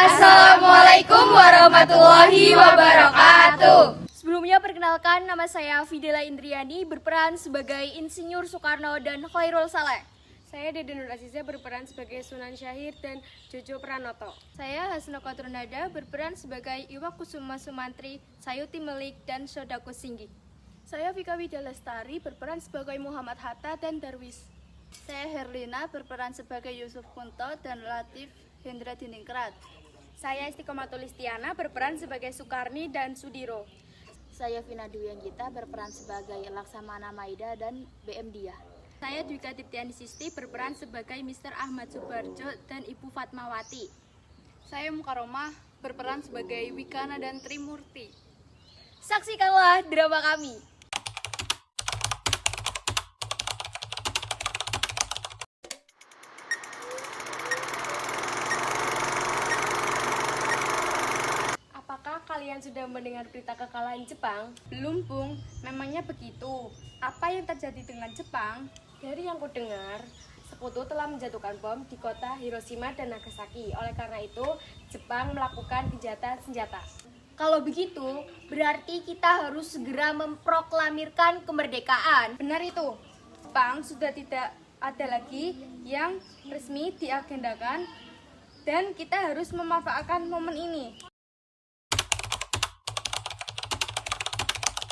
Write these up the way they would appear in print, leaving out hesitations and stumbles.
Assalamualaikum warahmatullahi wabarakatuh. Sebelumnya perkenalkan, nama saya Fidela Indriani berperan sebagai Insinyur Soekarno dan Khairul Saleh. Saya Dede Nur Aziza berperan sebagai Sunan Syahir dan Jojo Pranoto. Saya Hasno Qatrunada berperan sebagai Iwa Kusuma Sumantri, Sayuti Melik, dan Sodaku Singgi. Saya Vika Widya Lestari berperan sebagai Muhammad Hatta dan Darwis. Saya Herlina berperan sebagai Yusuf Kunto dan Latif Hendra Diningrat. Saya Istiqomatul Istiana berperan sebagai Sukarni dan Sudiro. Saya Vina Dwi Anggita berperan sebagai Laksamana Maida dan BM Dia. Saya Dwika Diptiani Sisti berperan sebagai Mr. Ahmad Subarjo dan Ibu Fatmawati. Saya Mukaromah berperan sebagai Wikana dan Trimurti. Saksikanlah drama kami. Apakah kalian sudah mendengar berita kekalahan Jepang? Belum, Bung. Memangnya begitu. Apa yang terjadi dengan Jepang? Dari yang kudengar, sekutu telah menjatuhkan bom di kota Hiroshima dan Nagasaki. Oleh karena itu, Jepang melakukan gencatan senjata. Kalau begitu, berarti kita harus segera memproklamirkan kemerdekaan. Benar itu. Jepang sudah tidak ada lagi yang resmi diagendakan dan kita harus memanfaatkan momen ini.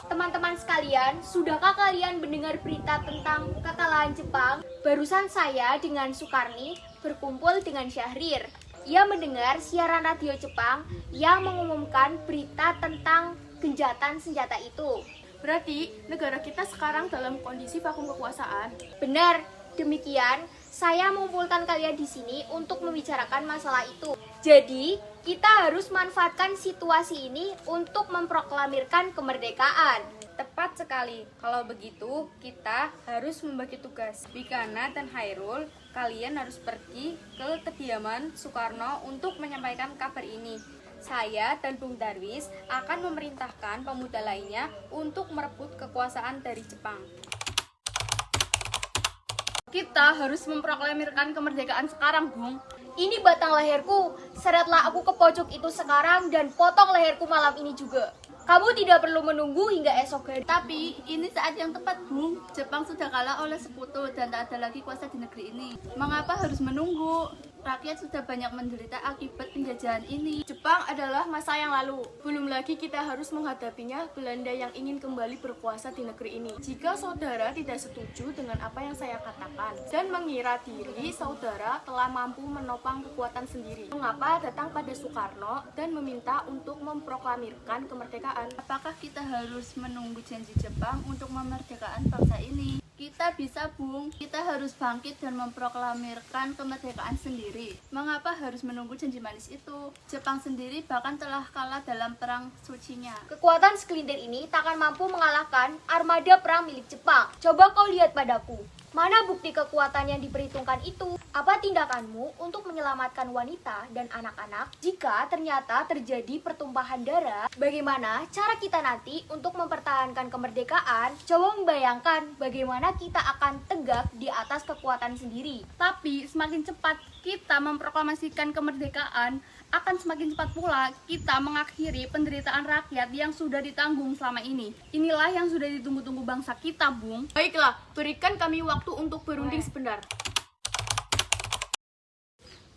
Teman-teman sekalian, sudahkah kalian mendengar berita tentang kekalahan Jepang? Barusan saya dengan Sukarni berkumpul dengan Syahrir. Ia mendengar siaran radio Jepang yang mengumumkan berita tentang gencatan senjata itu. Berarti negara kita sekarang dalam kondisi vakum kekuasaan. Benar, demikian saya mengumpulkan kalian di sini untuk membicarakan masalah itu. Jadi, kita harus manfaatkan situasi ini untuk memproklamirkan kemerdekaan. Tepat sekali. Kalau begitu, kita harus membagi tugas. Wikana dan Hairul, kalian harus pergi ke kediaman Soekarno untuk menyampaikan kabar ini. Saya dan Bung Darwis akan memerintahkan pemuda lainnya untuk merebut kekuasaan dari Jepang. Kita harus memproklamirkan kemerdekaan sekarang, Bung. Ini batang leherku, seretlah aku ke pojok itu sekarang dan potong leherku malam ini juga. Kamu tidak perlu menunggu hingga esok hari. Tapi ini saat yang tepat, Bung. Jepang sudah kalah oleh sekutu dan tak ada lagi kuasa di negeri ini. Mengapa harus menunggu? Rakyat sudah banyak menderita akibat penjajahan ini. Jepang adalah masa yang lalu. Belum lagi kita harus menghadapinya Belanda yang ingin kembali berkuasa di negeri ini. Jika saudara tidak setuju dengan apa yang saya katakan dan mengira diri saudara telah mampu menopang kekuatan sendiri, mengapa datang pada Soekarno dan meminta untuk memproklamirkan kemerdekaan? Apakah kita harus menunggu janji Jepang untuk memerdekakan bangsa ini? Kita bisa, Bung. Kita harus bangkit dan memproklamirkan kemerdekaan sendiri. Mengapa harus menunggu janji manis itu? Jepang sendiri bahkan telah kalah dalam perang sucinya. Kekuatan segelintir ini tak akan mampu mengalahkan armada perang milik Jepang. Coba kau lihat padaku. Mana bukti kekuatan yang diperhitungkan itu? Apa tindakanmu untuk menyelamatkan wanita dan anak-anak jika ternyata terjadi pertumpahan darah? Bagaimana cara kita nanti untuk mempertahankan kemerdekaan? Coba membayangkan bagaimana kita akan tegak di atas kekuatan sendiri. Tapi semakin cepat kita memproklamasikan kemerdekaan, akan semakin cepat pula kita mengakhiri penderitaan rakyat yang sudah ditanggung selama ini. Inilah yang sudah ditunggu-tunggu bangsa kita, Bung. Baiklah, berikan kami waktu untuk berunding sebentar.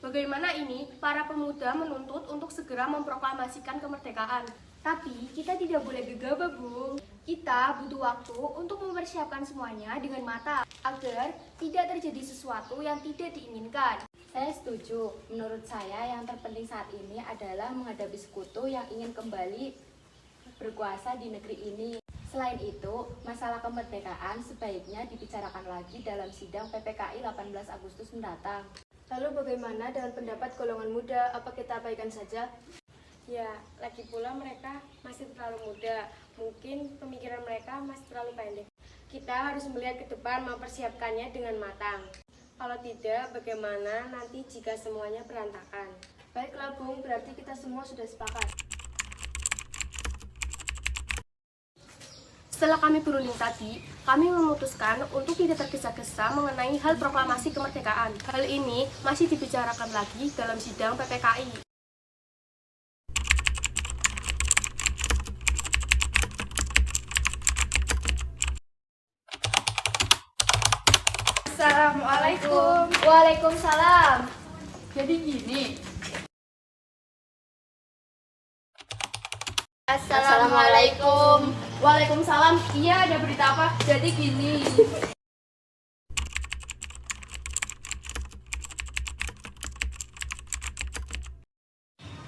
Bagaimana ini para pemuda menuntut untuk segera memproklamasikan kemerdekaan. Tapi kita tidak boleh gegabah, Bung. Kita butuh waktu untuk mempersiapkan semuanya dengan matang agar tidak terjadi sesuatu yang tidak diinginkan. Saya setuju. Menurut saya yang terpenting saat ini adalah menghadapi sekutu yang ingin kembali berkuasa di negeri ini. Selain itu, masalah kemerdekaan sebaiknya dibicarakan lagi dalam sidang PPKI 18 Agustus mendatang. Lalu bagaimana dengan pendapat golongan muda? Apa kita abaikan saja? Ya, lagi pula mereka masih terlalu muda. Mungkin pemikiran mereka masih terlalu pendek. Kita harus melihat ke depan, mempersiapkannya dengan matang. Kalau tidak, bagaimana nanti jika semuanya berantakan? Baiklah, Bung, berarti kita semua sudah sepakat. Setelah kami berunding tadi, kami memutuskan untuk tidak tergesa-gesa mengenai hal proklamasi kemerdekaan. Hal ini masih dibicarakan lagi dalam sidang PPKI. Assalamualaikum. Waalaikumsalam. Jadi gini, Assalamualaikum. Waalaikumsalam. Iya, ada berita apa? jadi gini.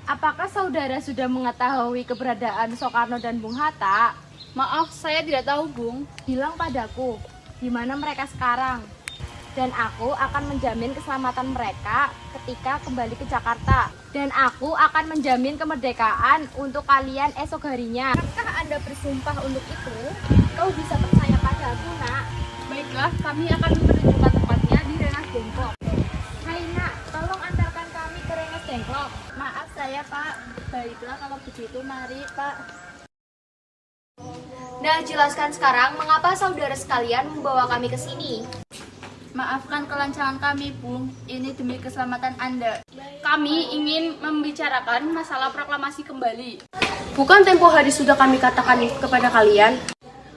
Apakah saudara sudah mengetahui keberadaan Soekarno dan Bung Hatta? Maaf, saya tidak tahu, Bung. Bilang padaku, di mana mereka sekarang? Dan aku akan menjamin keselamatan mereka ketika kembali ke Jakarta. Dan aku akan menjamin kemerdekaan untuk kalian esok harinya. Apakah Anda bersumpah untuk itu? Kau bisa percaya padaku, nak. Baiklah, kami akan menunjukkan tempatnya di Rengas Dengklok. Hai nak, tolong antarkan kami ke Rengas Dengklok. Maaf saya Pak. Baiklah kalau begitu mari Pak. Nah, jelaskan sekarang mengapa saudara sekalian membawa kami ke sini. Maafkan kelancangan kami, Bung. Ini demi keselamatan Anda. Kami ingin membicarakan masalah proklamasi kembali. Bukan tempo hari sudah kami katakan kepada kalian,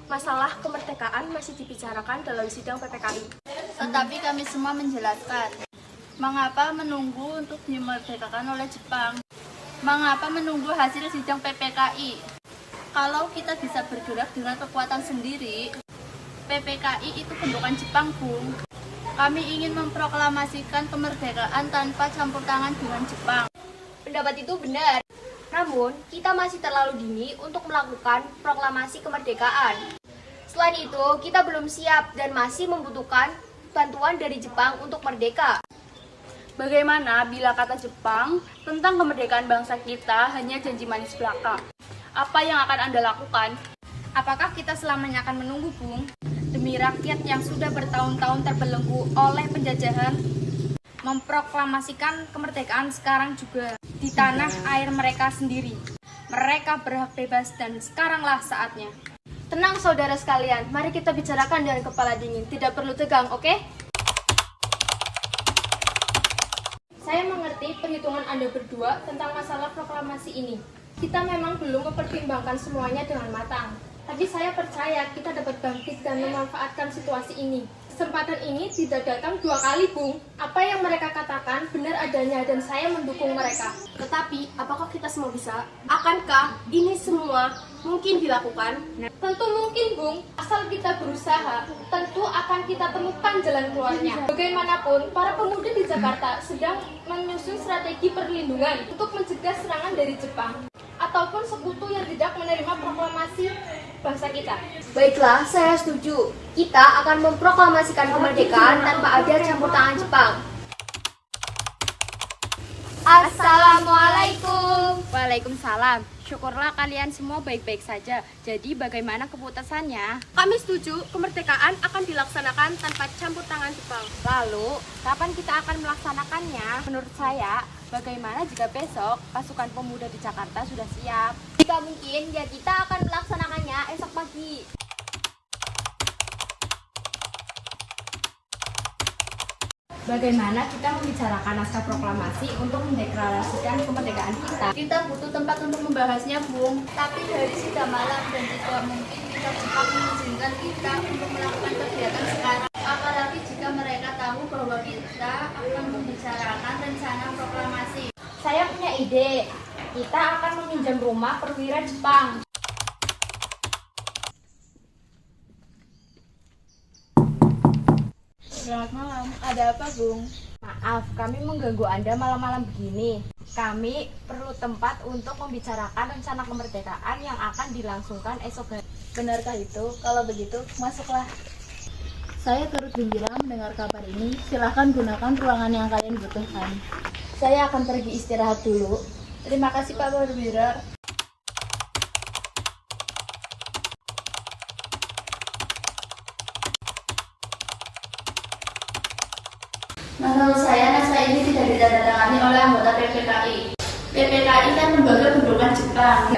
masalah kemerdekaan masih dibicarakan dalam sidang PPKI. Tetapi kami semua menjelaskan, mengapa menunggu untuk dimerdekakan oleh Jepang? Mengapa menunggu hasil sidang PPKI? Kalau kita bisa bergerak dengan kekuatan sendiri, PPKI itu bentukan Jepang, Bung. Kami ingin memproklamasikan kemerdekaan tanpa campur tangan dengan Jepang. Pendapat itu benar. Namun, kita masih terlalu dini untuk melakukan proklamasi kemerdekaan. Selain itu, kita belum siap dan masih membutuhkan bantuan dari Jepang untuk merdeka. Bagaimana bila kata Jepang tentang kemerdekaan bangsa kita hanya janji manis belaka? Apa yang akan Anda lakukan? Apakah kita selamanya akan menunggu, Bung? Demi rakyat yang sudah bertahun-tahun terbelenggu oleh penjajahan, memproklamasikan kemerdekaan sekarang juga di tanah air mereka sendiri. Mereka berhak bebas dan sekaranglah saatnya. Tenang saudara sekalian, mari kita bicarakan dengan kepala dingin. Tidak perlu tegang, oke? Saya mengerti perhitungan Anda berdua tentang masalah proklamasi ini. Kita memang belum mempertimbangkan semuanya dengan matang. Tapi saya percaya kita dapat bangkit dan memanfaatkan situasi ini. Kesempatan ini tidak datang 2 kali, Bung. Apa yang mereka katakan benar adanya dan saya mendukung mereka. Tetapi, apakah kita semua bisa? Akankah ini semua mungkin dilakukan? Tentu mungkin, Bung. Asal kita berusaha, tentu akan kita temukan jalan keluarnya. Bagaimanapun, para pemuda di Jakarta sedang menyusun strategi perlindungan untuk mencegah serangan dari Jepang ataupun sekutu yang tidak menerima proklamasi bangsa kita. Baiklah, saya setuju. Kita akan memproklamasikan kemerdekaan tanpa ada campur tangan Jepang. Assalamualaikum. Waalaikumsalam. Syukurlah kalian semua baik-baik saja. Jadi bagaimana keputusannya? Kami setuju kemerdekaan akan dilaksanakan tanpa campur tangan Jepang. Lalu, kapan kita akan melaksanakannya? Menurut saya, bagaimana jika besok pasukan pemuda di Jakarta sudah siap? Jika mungkin, ya kita akan melaksanakannya esok pagi. Bagaimana kita membicarakan naskah proklamasi untuk mendeklarasikan kemerdekaan kita? Kita butuh tempat untuk membahasnya, Bung. Tapi hari sudah malam dan tidak mungkin kita Jepang mengizinkan kita untuk melakukan kegiatan sekarang. Apalagi jika mereka tahu bahwa kita akan membicarakan rencana proklamasi. Saya punya ide. Kita akan meminjam rumah perwira Jepang. Selamat malam, ada apa, Bung? Maaf, kami mengganggu Anda malam-malam begini. Kami perlu tempat untuk membicarakan rencana kemerdekaan yang akan dilangsungkan esok hari. Benarkah itu? Kalau begitu, masuklah. Saya turut gembira mendengar kabar ini. Silahkan gunakan ruangan yang kalian butuhkan. Saya akan pergi istirahat dulu. Terima kasih, Pak Perwira. Menurut saya, naskah ini tidak ditandatangani oleh anggota PPKI. PPKI kan lembaga bentukan Jepang.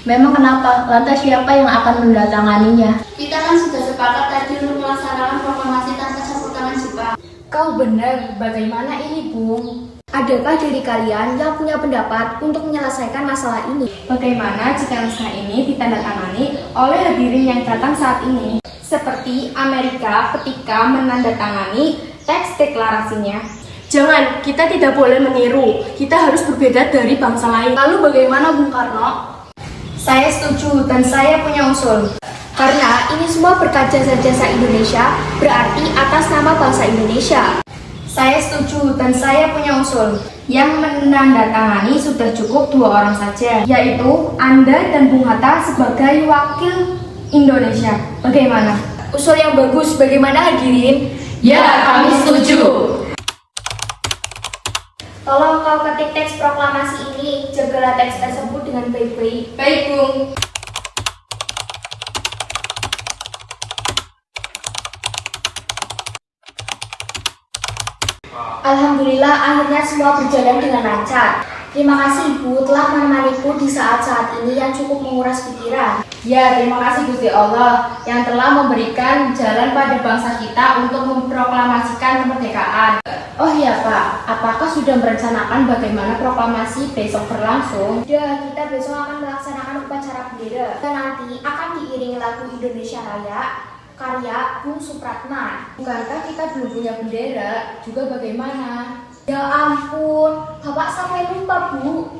Memang kenapa? Lantas siapa yang akan mendatanganinya? Kita kan sudah sepakat tadi untuk melaksanakan proklamasi tanpa campur tangan Jepang. Kau benar, bagaimana ini, Bung? Adakah dari kalian yang punya pendapat untuk menyelesaikan masalah ini? Bagaimana jika naskah ini ditandatangani oleh hadirin yang datang saat ini? Seperti Amerika ketika menandatangani teks deklarasinya. Jangan, kita tidak boleh meniru. Kita harus berbeda dari bangsa lain. Lalu bagaimana Bung Karno? Saya setuju dan saya punya usul. Karena ini semua berkat jasa-jasa Indonesia, berarti atas nama bangsa Indonesia. Saya setuju dan saya punya usul. Yang menandatangani sudah cukup 2 orang saja, yaitu Anda dan Bung Hatta sebagai wakil Indonesia. Bagaimana? Usul yang bagus, bagaimana hadirin? Ya, kami setuju. Tolong kau ketik teks proklamasi ini, jagalah teks tersebut dengan baik-baik. Baik, Bung. Alhamdulillah akhirnya semua berjalan dengan lancar. Terima kasih Ibu telah menemaniku di saat-saat ini yang cukup menguras pikiran. Ya, terima kasih Gusti Allah yang telah memberikan jalan pada bangsa kita untuk memproklamasikan kemerdekaan. Oh iya Pak, apakah sudah merencanakan bagaimana proklamasi besok berlangsung? Sudah, kita besok akan melaksanakan upacara bendera. Dan nanti akan diiringi lagu Indonesia Raya karya Bung Supratman. Bukankah kita belum punya bendera? Juga bagaimana? Ya ampun, Bapak sampai lupa Bu.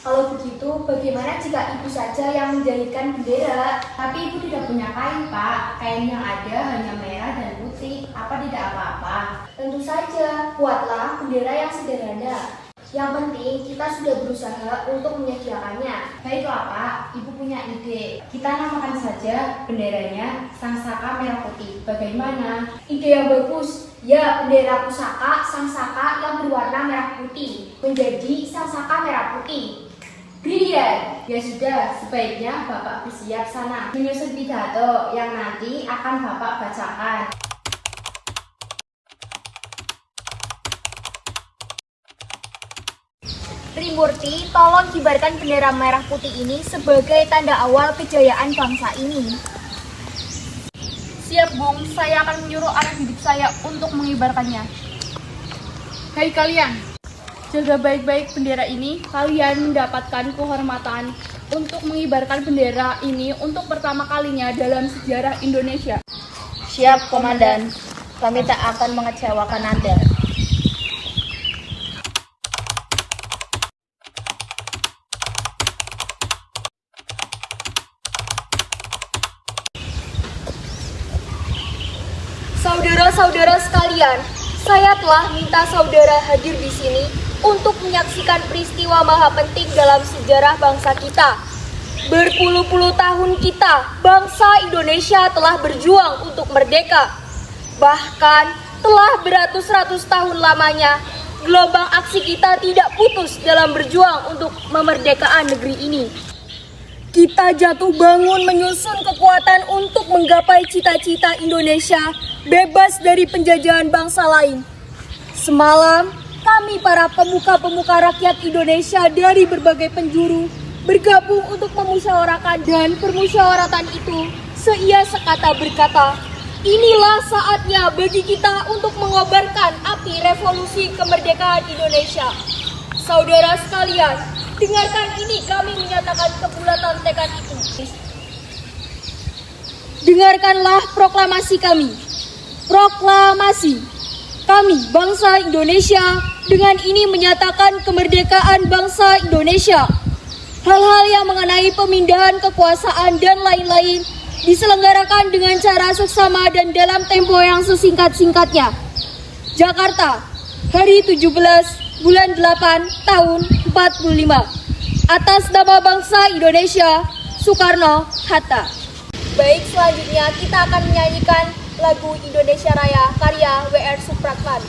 Kalau begitu, bagaimana jika Ibu saja yang menjahitkan bendera? Tapi Ibu tidak punya kain, Pak. Kain yang ada hanya merah dan putih. Apa tidak apa-apa? Tentu saja, buatlah bendera yang sederhana. Yang penting kita sudah berusaha untuk menyediakannya. Baiklah Pak, Ibu punya ide. Kita namakan saja benderanya Sang Saka Merah Putih. Bagaimana? Ide yang bagus. Ya, bendera pusaka Sang Saka yang berwarna merah putih menjadi Sang Saka Merah Putih. Brilian. Ya sudah, sebaiknya Bapak bersiap sana menyusun pidato yang nanti akan Bapak bacakan. Trimurti, tolong kibarkan bendera merah putih ini sebagai tanda awal kejayaan bangsa ini. Siap Bung, saya akan menyuruh anak didik saya untuk mengibarkannya. Hai kalian, jaga baik-baik bendera ini. Kalian mendapatkan kehormatan untuk mengibarkan bendera ini untuk pertama kalinya dalam sejarah Indonesia. Siap, Komandan. Kami tak akan mengecewakan Anda. Saudara-saudara sekalian, saya telah minta saudara hadir di sini untuk menyaksikan peristiwa maha penting dalam sejarah bangsa kita. Berpuluh-puluh tahun kita, bangsa Indonesia telah berjuang untuk merdeka. Bahkan telah beratus-ratus tahun lamanya, gelombang aksi kita tidak putus dalam berjuang untuk kemerdekaan negeri ini. Kita jatuh bangun menyusun kekuatan untuk menggapai cita-cita Indonesia bebas dari penjajahan bangsa lain. Semalam, kami para pemuka-pemuka rakyat Indonesia dari berbagai penjuru bergabung untuk memusyawarahkan, dan permusyawaratan itu seia sekata berkata, inilah saatnya bagi kita untuk mengobarkan api revolusi kemerdekaan Indonesia. Saudara sekalian, dengarkan ini, kami menyatakan kebulatan tekad itu. Dengarkanlah proklamasi kami. Proklamasi. Kami, bangsa Indonesia, dengan ini menyatakan kemerdekaan bangsa Indonesia. Hal-hal yang mengenai pemindahan kekuasaan dan lain-lain diselenggarakan dengan cara seksama dan dalam tempo yang sesingkat-singkatnya. Jakarta, hari 17 bulan 8 tahun 45. Atas nama bangsa Indonesia, Soekarno-Hatta. Baik, selanjutnya kita akan menyanyikan lagu Indonesia Raya karya W.R. Supratman.